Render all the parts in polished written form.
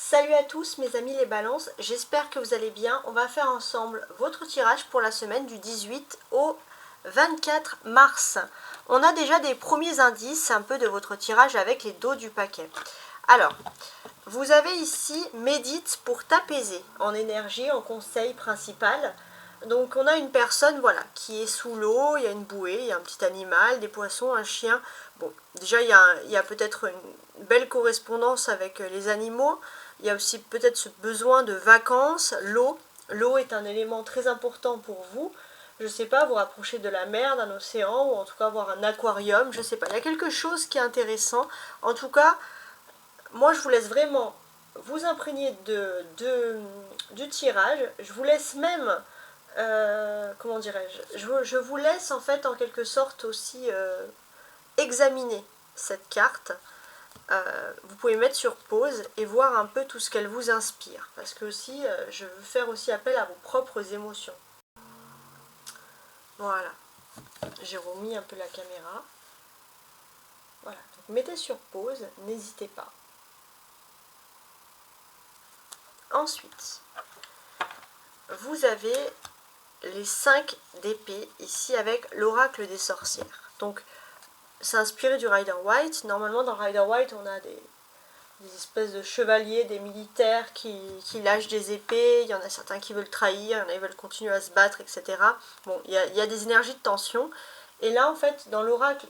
Salut à tous mes amis les balances, j'espère que vous allez bien. On va faire ensemble votre tirage pour la semaine du 18 au 24 mars. On a déjà des premiers indices un peu de votre tirage avec les dos du paquet. Alors, vous avez ici médite pour t'apaiser en énergie, en conseil principal. Donc on a une personne voilà, qui est sous l'eau, il y a une bouée, il y a un petit animal, des poissons, un chien. Bon, déjà il y a peut-être une belle correspondance avec les animaux. Il y a aussi peut-être ce besoin de vacances, l'eau. L'eau est un élément très important pour vous. Je ne sais pas, vous rapprocher de la mer, d'un océan, ou en tout cas avoir un aquarium, je ne sais pas. Il y a quelque chose qui est intéressant. En tout cas, moi je vous laisse vraiment vous imprégner du tirage. Je vous laisse même, comment dirais-je, je vous laisse en fait en quelque sorte aussi examiner cette carte. Vous pouvez mettre sur pause et voir un peu tout ce qu'elle vous inspire. Parce que aussi, je veux faire aussi appel à vos propres émotions. Voilà. J'ai remis un peu la caméra. Voilà. Donc, mettez sur pause, n'hésitez pas. Ensuite, vous avez les 5 d'épée ici avec l'oracle des sorcières. Donc, c'est inspiré du Rider-Waite. Normalement, dans Rider-Waite, on a des espèces de chevaliers, des militaires qui lâchent des épées, il y en a certains qui veulent trahir, il y en a qui veulent continuer à se battre, etc. Bon, il y a des énergies de tension. Et là, en fait, dans l'oracle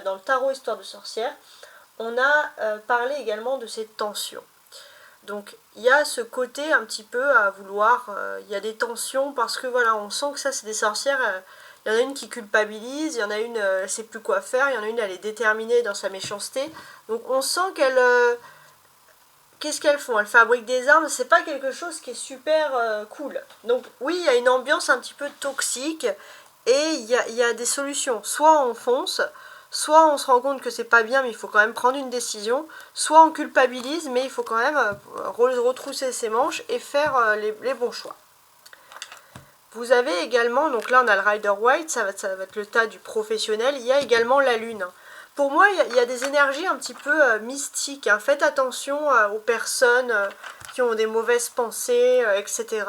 dans le tarot Histoire de sorcière, on a parlé également de ces tensions. Donc, il y a ce côté un petit peu à vouloir, il y a des tensions parce que voilà, on sent que ça, c'est des sorcières. Il y en a une qui culpabilise, il y en a une, elle ne sait plus quoi faire, il y en a une, elle est déterminée dans sa méchanceté. Donc on sent qu'elle... qu'est-ce qu'elles font? Elles fabriquent des armes, c'est pas quelque chose qui est super cool. Donc oui, il y a une ambiance un petit peu toxique et il y a des solutions. Soit on fonce, soit on se rend compte que c'est pas bien mais il faut quand même prendre une décision, soit on culpabilise mais il faut quand même retrousser ses manches et faire les bons choix. Vous avez également, donc là on a le Rider-Waite, ça va être le tas du professionnel, il y a également la lune. Pour moi, il y a des énergies un petit peu mystiques. Hein. Faites attention aux personnes qui ont des mauvaises pensées, etc.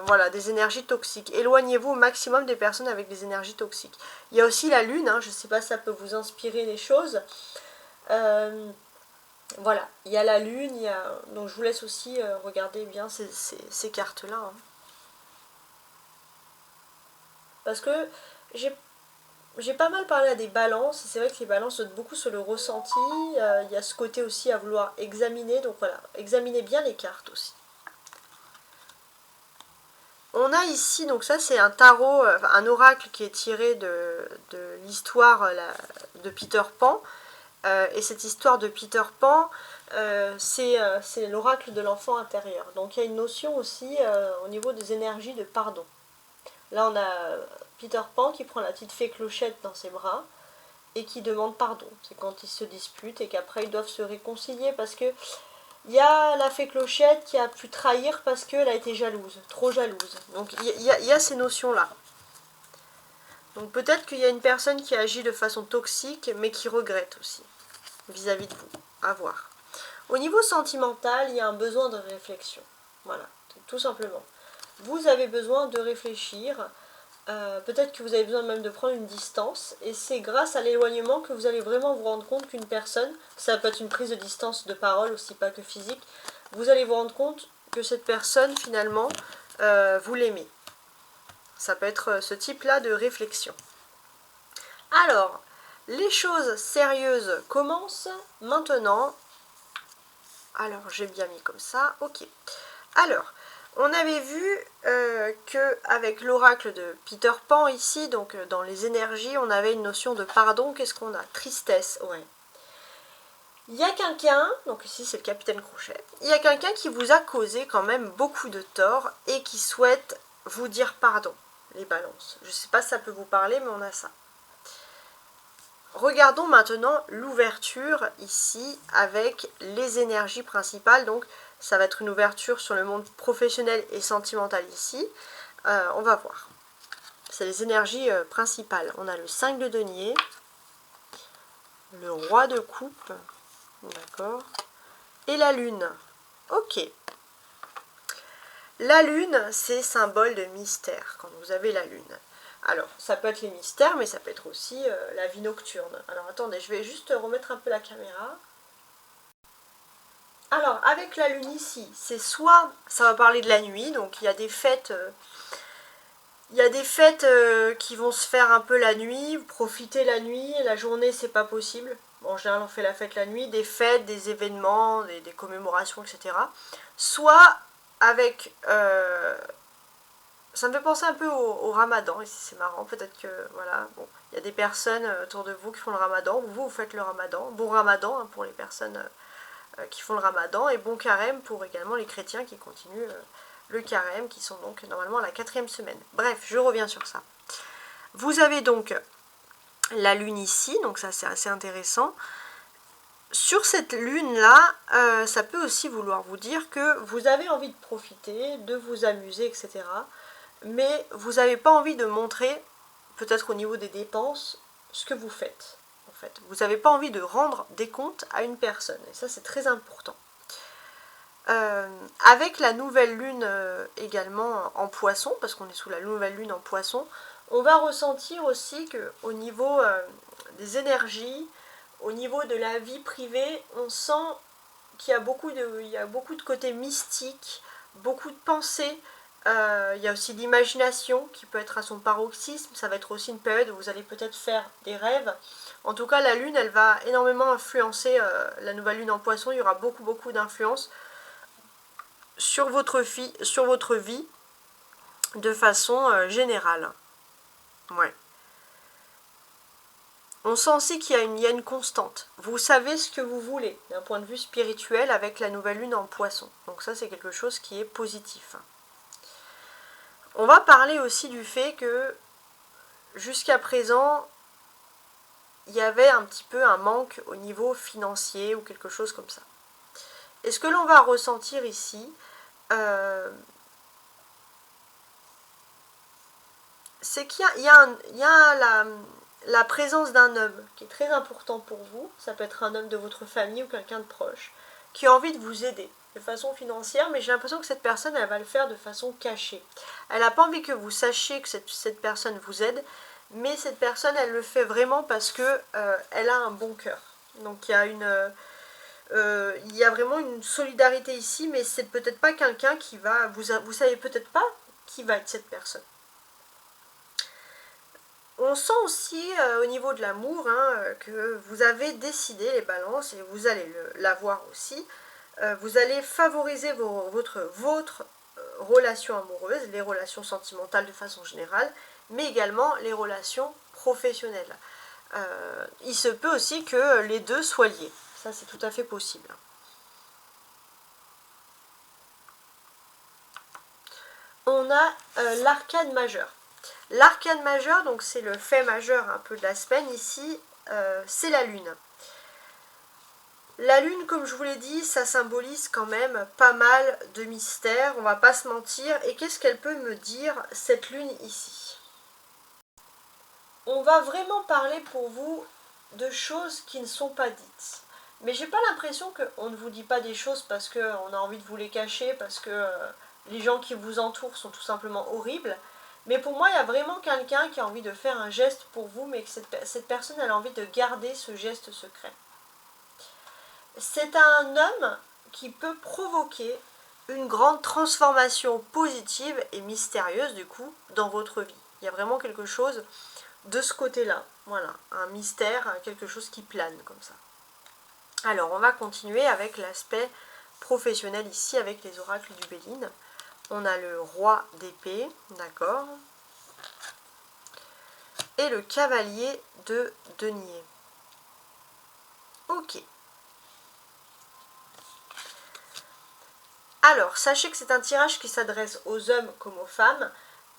Voilà, des énergies toxiques. Éloignez-vous au maximum des personnes avec des énergies toxiques. Il y a aussi la lune, hein, je ne sais pas si ça peut vous inspirer des choses. Voilà, il y a la lune, donc je vous laisse aussi regarder bien ces cartes-là. Hein. Parce que j'ai pas mal parlé à des balances, et c'est vrai que les balances sautent beaucoup sur le ressenti, il y a ce côté aussi à vouloir examiner, donc voilà, examinez bien les cartes aussi. On a ici, donc ça c'est un tarot, un oracle qui est tiré de l'histoire de Peter Pan, et cette histoire de Peter Pan, c'est l'oracle de l'enfant intérieur. Donc il y a une notion aussi au niveau des énergies de pardon. Là, on a Peter Pan qui prend la petite fée Clochette dans ses bras et qui demande pardon. C'est quand ils se disputent et qu'après ils doivent se réconcilier parce que il y a la fée Clochette qui a pu trahir parce qu'elle a été jalouse, trop jalouse. Donc il y a ces notions-là. Donc peut-être qu'il y a une personne qui agit de façon toxique mais qui regrette aussi vis-à-vis de vous. À voir. Au niveau sentimental, il y a un besoin de réflexion. Voilà, tout simplement. Vous avez besoin de réfléchir, peut-être que vous avez besoin même de prendre une distance, et c'est grâce à l'éloignement que vous allez vraiment vous rendre compte qu'une personne, ça peut être une prise de distance de parole aussi, pas que physique, vous allez vous rendre compte que cette personne finalement, vous l'aimez. Ça peut être ce type-là de réflexion. Alors, les choses sérieuses commencent maintenant. Alors, j'ai bien mis comme ça, ok. Alors, on avait vu qu'avec l'oracle de Peter Pan ici, donc dans les énergies, on avait une notion de pardon. Qu'est-ce qu'on a? Tristesse, ouais. Il y a quelqu'un, donc ici c'est le capitaine Crochet, il y a quelqu'un qui vous a causé quand même beaucoup de tort et qui souhaite vous dire pardon, les balances. Je ne sais pas si ça peut vous parler, mais on a ça. Regardons maintenant l'ouverture ici avec les énergies principales, donc ça va être une ouverture sur le monde professionnel et sentimental ici. On va voir. C'est les énergies principales. On a le 5 de denier, le roi de coupe, d'accord, et la lune. Ok. La lune, c'est symbole de mystère, quand vous avez la lune. Alors, ça peut être les mystères, mais ça peut être aussi la vie nocturne. Alors, attendez, je vais juste remettre un peu la caméra. Alors, avec la lune ici, c'est soit, ça va parler de la nuit, donc il y a des fêtes... qui vont se faire un peu la nuit, vous profitez la nuit, la journée c'est pas possible. Bon, en général on fait la fête la nuit, des fêtes, des événements, des commémorations, etc. Soit avec... ça me fait penser un peu au ramadan, ici c'est marrant, peut-être que voilà, bon, il y a des personnes autour de vous qui font le ramadan, vous faites le ramadan, bon ramadan hein, pour les personnes qui font le ramadan, et bon carême pour également les chrétiens qui continuent le carême, qui sont donc normalement à la 4e semaine. Bref, je reviens sur ça. Vous avez donc la lune ici, donc ça c'est assez intéressant. Sur cette lune-là, ça peut aussi vouloir vous dire que vous avez envie de profiter, de vous amuser, etc. Mais vous n'avez pas envie de montrer, peut-être au niveau des dépenses, ce que vous faites. En fait, vous n'avez pas envie de rendre des comptes à une personne, et ça c'est très important. Avec la nouvelle lune également en poisson, parce qu'on est sous la nouvelle lune en poisson, on va ressentir aussi qu'au niveau des énergies, au niveau de la vie privée, on sent qu'il y a beaucoup de côté mystique, beaucoup de pensées. Il y a aussi l'imagination qui peut être à son paroxysme. Ça va être aussi une période où vous allez peut-être faire des rêves. En tout cas, la lune, elle va énormément influencer la nouvelle lune en poisson. Il y aura beaucoup d'influence sur votre vie de façon générale. Ouais. On sent aussi qu'il y a une constante. Vous savez ce que vous voulez d'un point de vue spirituel avec la nouvelle lune en poisson. Donc ça, c'est quelque chose qui est positif. On va parler aussi du fait que jusqu'à présent, il y avait un petit peu un manque au niveau financier ou quelque chose comme ça. Et ce que l'on va ressentir ici, c'est qu'il y a la présence d'un homme qui est très important pour vous. Ça peut être un homme de votre famille ou quelqu'un de proche qui a envie de vous aider de façon financière, mais j'ai l'impression que cette personne, elle va le faire de façon cachée. Elle n'a pas envie que vous sachiez que cette personne vous aide, mais cette personne, elle le fait vraiment parce que elle a un bon cœur. Donc il y a vraiment une solidarité ici, mais c'est peut-être pas quelqu'un qui va... Vous savez peut-être pas qui va être cette personne. On sent aussi au niveau de l'amour que vous avez décidé, les balances, et vous allez l'avoir aussi, vous allez favoriser votre relation amoureuse, les relations sentimentales de façon générale, mais également les relations professionnelles. Il se peut aussi que les deux soient liés, ça c'est tout à fait possible. On a l'arcane majeur. L'arcane majeur, donc c'est le fait majeur un peu de la semaine ici, c'est la lune. La lune, comme je vous l'ai dit, ça symbolise quand même pas mal de mystères, on va pas se mentir. Et qu'est-ce qu'elle peut me dire, cette lune ici? On va vraiment parler pour vous de choses qui ne sont pas dites. Mais j'ai pas l'impression qu'on ne vous dit pas des choses parce qu'on a envie de vous les cacher, parce que les gens qui vous entourent sont tout simplement horribles. Mais pour moi, il y a vraiment quelqu'un qui a envie de faire un geste pour vous, mais que cette personne, elle a envie de garder ce geste secret. C'est un homme qui peut provoquer une grande transformation positive et mystérieuse, du coup, dans votre vie. Il y a vraiment quelque chose de ce côté-là. Voilà, un mystère, quelque chose qui plane comme ça. Alors, on va continuer avec l'aspect professionnel ici, avec les oracles du Béline. On a le roi d'épée, d'accord, et le cavalier de denier. Ok. Alors, sachez que c'est un tirage qui s'adresse aux hommes comme aux femmes.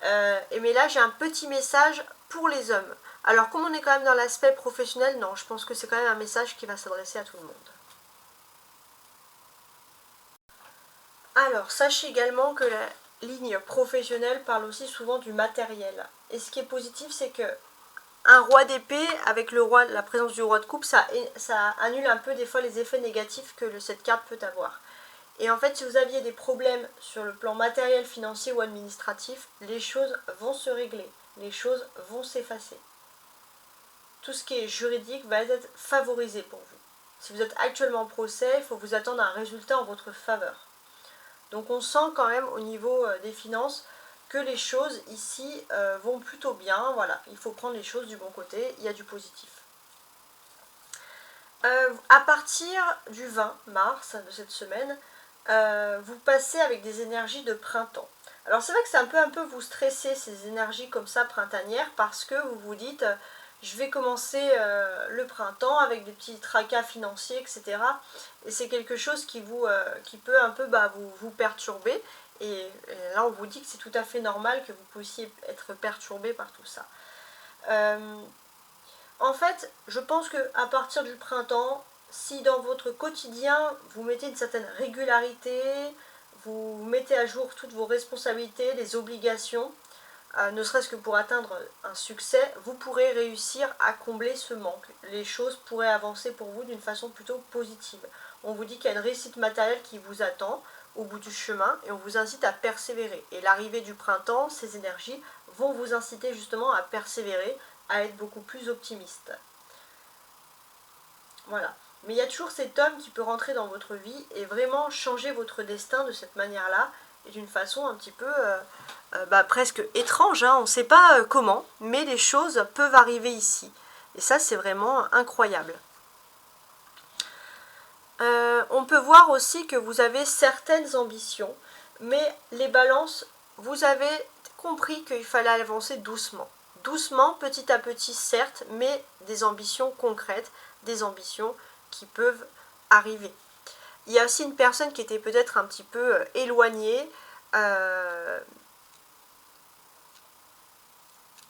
Mais là, j'ai un petit message pour les hommes. Alors, comme on est quand même dans l'aspect professionnel, non, je pense que c'est quand même un message qui va s'adresser à tout le monde. Alors, sachez également que la ligne professionnelle parle aussi souvent du matériel. Et ce qui est positif, c'est que un roi d'épée, avec la présence du roi de coupe, ça annule un peu des fois les effets négatifs que cette carte peut avoir. Et en fait, si vous aviez des problèmes sur le plan matériel, financier ou administratif, les choses vont se régler, les choses vont s'effacer. Tout ce qui est juridique va être favorisé pour vous. Si vous êtes actuellement en procès, il faut vous attendre à un résultat en votre faveur. Donc on sent quand même au niveau des finances que les choses ici vont plutôt bien. Voilà, il faut prendre les choses du bon côté, il y a du positif. À partir du 20 mars de cette semaine, vous passez avec des énergies de printemps. Alors c'est vrai que c'est un peu vous stresser ces énergies comme ça printanières parce que vous vous dites je vais commencer le printemps avec des petits tracas financiers, etc. Et c'est quelque chose qui peut un peu vous perturber. Et là on vous dit que c'est tout à fait normal que vous puissiez être perturbé par tout ça. En fait, je pense qu'à partir du printemps, si dans votre quotidien, vous mettez une certaine régularité, vous mettez à jour toutes vos responsabilités, les obligations, ne serait-ce que pour atteindre un succès, vous pourrez réussir à combler ce manque. Les choses pourraient avancer pour vous d'une façon plutôt positive. On vous dit qu'il y a une réussite matérielle qui vous attend au bout du chemin et on vous incite à persévérer. Et l'arrivée du printemps, ces énergies vont vous inciter justement à persévérer, à être beaucoup plus optimiste. Voilà. Mais il y a toujours cet homme qui peut rentrer dans votre vie et vraiment changer votre destin de cette manière-là, et d'une façon un petit peu presque étrange, hein. On ne sait pas comment, mais les choses peuvent arriver ici. Et ça, c'est vraiment incroyable. On peut voir aussi que vous avez certaines ambitions, mais les balances, vous avez compris qu'il fallait avancer doucement. Doucement, petit à petit, certes, mais des ambitions concrètes, des ambitions qui peuvent arriver. Il y a aussi une personne qui était peut-être un petit peu éloignée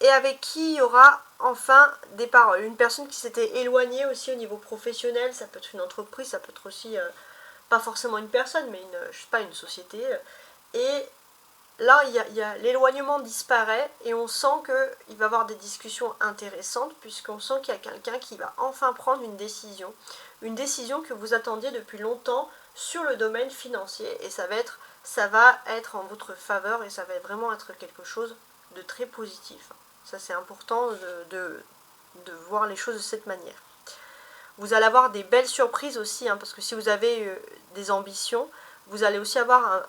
et avec qui il y aura enfin des paroles. Une personne qui s'était éloignée aussi au niveau professionnel, ça peut être une entreprise, ça peut être aussi pas forcément une personne, mais je sais pas, une société. Et là, l'éloignement disparaît et on sent qu'il va y avoir des discussions intéressantes puisqu'on sent qu'il y a quelqu'un qui va enfin prendre une décision que vous attendiez depuis longtemps sur le domaine financier et ça va être en votre faveur et ça va vraiment être quelque chose de très positif. Ça c'est important de voir les choses de cette manière. Vous allez avoir des belles surprises aussi, hein, parce que si vous avez des ambitions, vous allez aussi avoir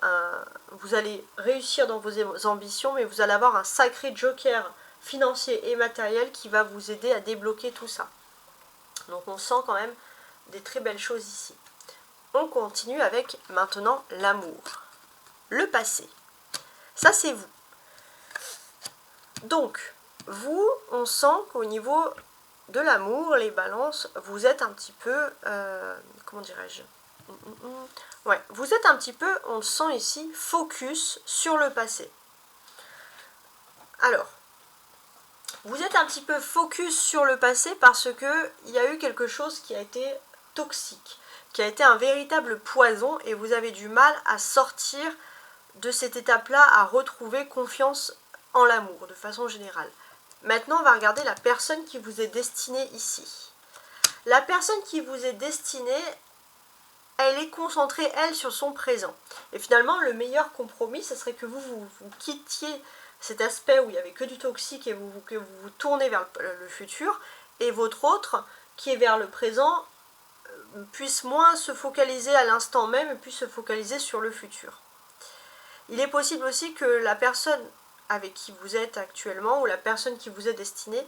vous allez réussir dans vos ambitions, mais vous allez avoir un sacré joker financier et matériel qui va vous aider à débloquer tout ça. Donc on sent quand même des très belles choses ici. On continue avec maintenant l'amour. Le passé. Ça c'est vous. Donc, vous, on sent qu'au niveau de l'amour, les balances, vous êtes un petit peu, comment dirais-je, ouais, vous êtes un petit peu, on le sent ici, focus sur le passé. Alors, vous êtes un petit peu focus sur le passé parce que il y a eu quelque chose qui a été toxique, qui a été un véritable poison et vous avez du mal à sortir de cette étape-là, à retrouver confiance en l'amour de façon générale. Maintenant, on va regarder la personne qui vous est destinée ici. La personne qui vous est destinée, elle est concentrée, elle, sur son présent. Et finalement, le meilleur compromis, ce serait que vous quittiez cet aspect où il n'y avait que du toxique et que vous vous tournez vers le futur, et votre autre, qui est vers le présent, puisse moins se focaliser à l'instant même et puisse se focaliser sur le futur. Il est possible aussi que la personne avec qui vous êtes actuellement ou la personne qui vous est destinée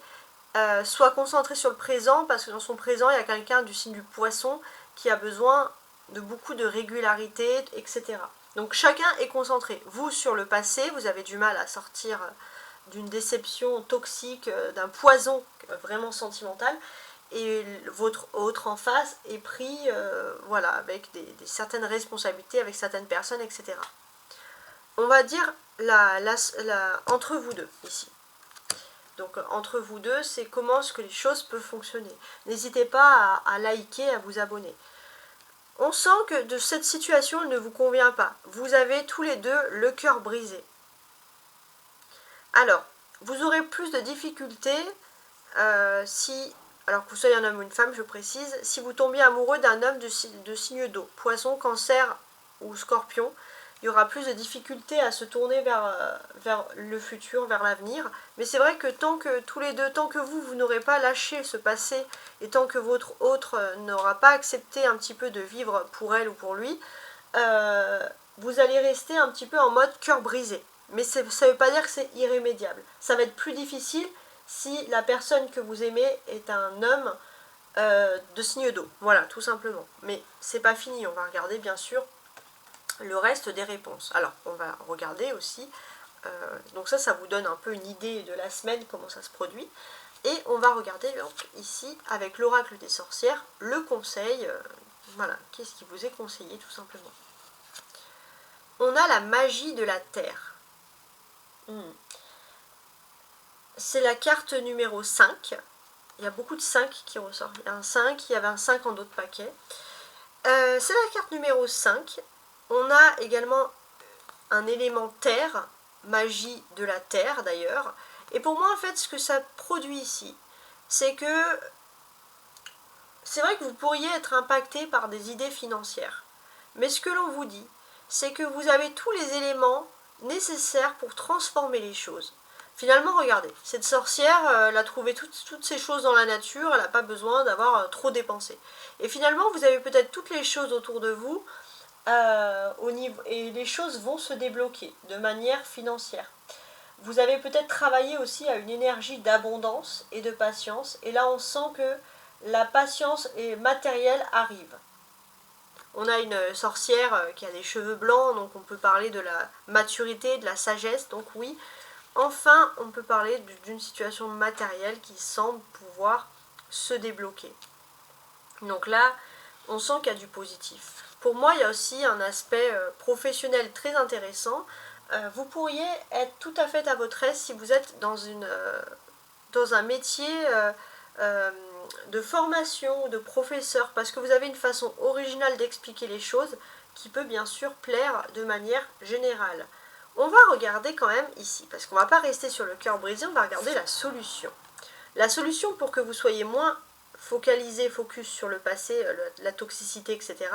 soit concentrée sur le présent parce que dans son présent il y a quelqu'un du signe du poisson qui a besoin de beaucoup de régularité, etc. Donc chacun est concentré. Vous sur le passé, vous avez du mal à sortir d'une déception toxique, d'un poison vraiment sentimental, et votre autre en face est pris voilà, avec certaines responsabilités, avec certaines personnes, etc. On va dire entre vous deux ici. Donc entre vous deux, c'est comment est-ce que les choses peuvent fonctionner. N'hésitez pas à liker, à vous abonner. On sent que de cette situation, elle ne vous convient pas. Vous avez tous les deux le cœur brisé. Alors, vous aurez plus de difficultés alors que vous soyez un homme ou une femme, je précise, si vous tombiez amoureux d'un homme de signe d'eau, poisson, cancer, ou Scorpion, il y aura plus de difficultés à se tourner vers le futur, vers l'avenir. Mais c'est vrai que tant que tous les deux, tant que vous n'aurez pas lâché ce passé, et tant que votre autre n'aura pas accepté un petit peu de vivre pour elle ou pour lui, vous allez rester un petit peu en mode cœur brisé. Mais ça ne veut pas dire que c'est irrémédiable. Ça va être plus difficile si la personne que vous aimez est un homme de signe d'eau. Voilà, tout simplement. Mais c'est pas fini, on va regarder bien sûr le reste des réponses. Alors, on va regarder aussi, donc ça vous donne un peu une idée de la semaine, comment ça se produit. Et on va regarder donc, ici, avec l'oracle des sorcières, le conseil, voilà, qu'est-ce qui vous est conseillé tout simplement. On a la magie de la terre. C'est la carte numéro 5. Il y a beaucoup de 5 qui ressortent. Il y a un 5, il y avait un 5 en d'autres paquets. C'est la carte numéro 5. On a également un élément terre, magie de la terre d'ailleurs. Et pour moi, en fait, ce que ça produit ici, c'est que c'est vrai que vous pourriez être impacté par des idées financières. Mais ce que l'on vous dit, c'est que vous avez tous les éléments nécessaires pour transformer les choses. Finalement, regardez, cette sorcière, elle a trouvé toutes ces choses dans la nature, elle n'a pas besoin d'avoir trop dépensé. Et finalement, vous avez peut-être toutes les choses autour de vous, et les choses vont se débloquer de manière financière. Vous avez peut-être travaillé aussi à une énergie d'abondance et de patience, et là on sent que la patience et matérielle arrive. On a une sorcière qui a des cheveux blancs, donc on peut parler de la maturité, de la sagesse, donc oui. Enfin, on peut parler d'une situation matérielle qui semble pouvoir se débloquer. Donc là, on sent qu'il y a du positif. Pour moi, il y a aussi un aspect professionnel très intéressant. Vous pourriez être tout à fait à votre aise si vous êtes dans un métier de formation ou de professeur, parce que vous avez une façon originale d'expliquer les choses qui peut bien sûr plaire de manière générale. On va regarder quand même ici, parce qu'on ne va pas rester sur le cœur brisé, on va regarder la solution. La solution pour que vous soyez moins focalisé, focus sur le passé, la toxicité, etc.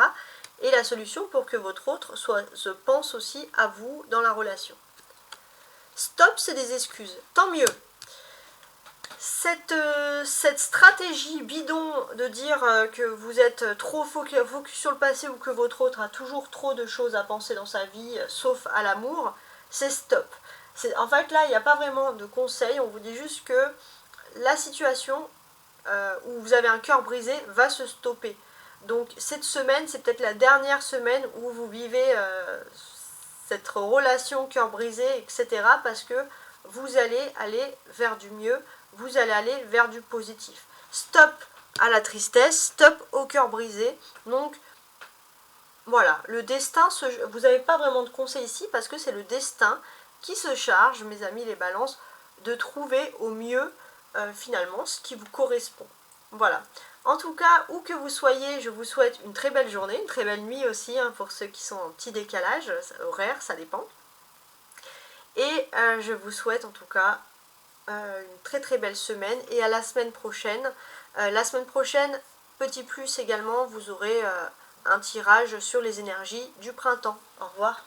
Et la solution pour que votre autre se pense aussi à vous dans la relation. Stop, c'est des excuses. Tant mieux. Cette stratégie bidon de dire que vous êtes trop focus sur le passé ou que votre autre a toujours trop de choses à penser dans sa vie, sauf à l'amour, c'est stop. En fait, là, il n'y a pas vraiment de conseil. On vous dit juste que la situation où vous avez un cœur brisé va se stopper. Donc cette semaine, c'est peut-être la dernière semaine où vous vivez cette relation cœur brisé, etc. Parce que vous allez aller vers du mieux, vous allez aller vers du positif. Stop à la tristesse, stop au cœur brisé. Donc voilà, le destin, vous n'avez pas vraiment de conseil ici parce que c'est le destin qui se charge, mes amis les balances, de trouver au mieux finalement ce qui vous correspond. Voilà. En tout cas, où que vous soyez, je vous souhaite une très belle journée, une très belle nuit aussi, hein, pour ceux qui sont en petit décalage horaire, ça dépend. Et je vous souhaite en tout cas une très très belle semaine et à la semaine prochaine. La semaine prochaine, petit plus également, vous aurez un tirage sur les énergies du printemps. Au revoir.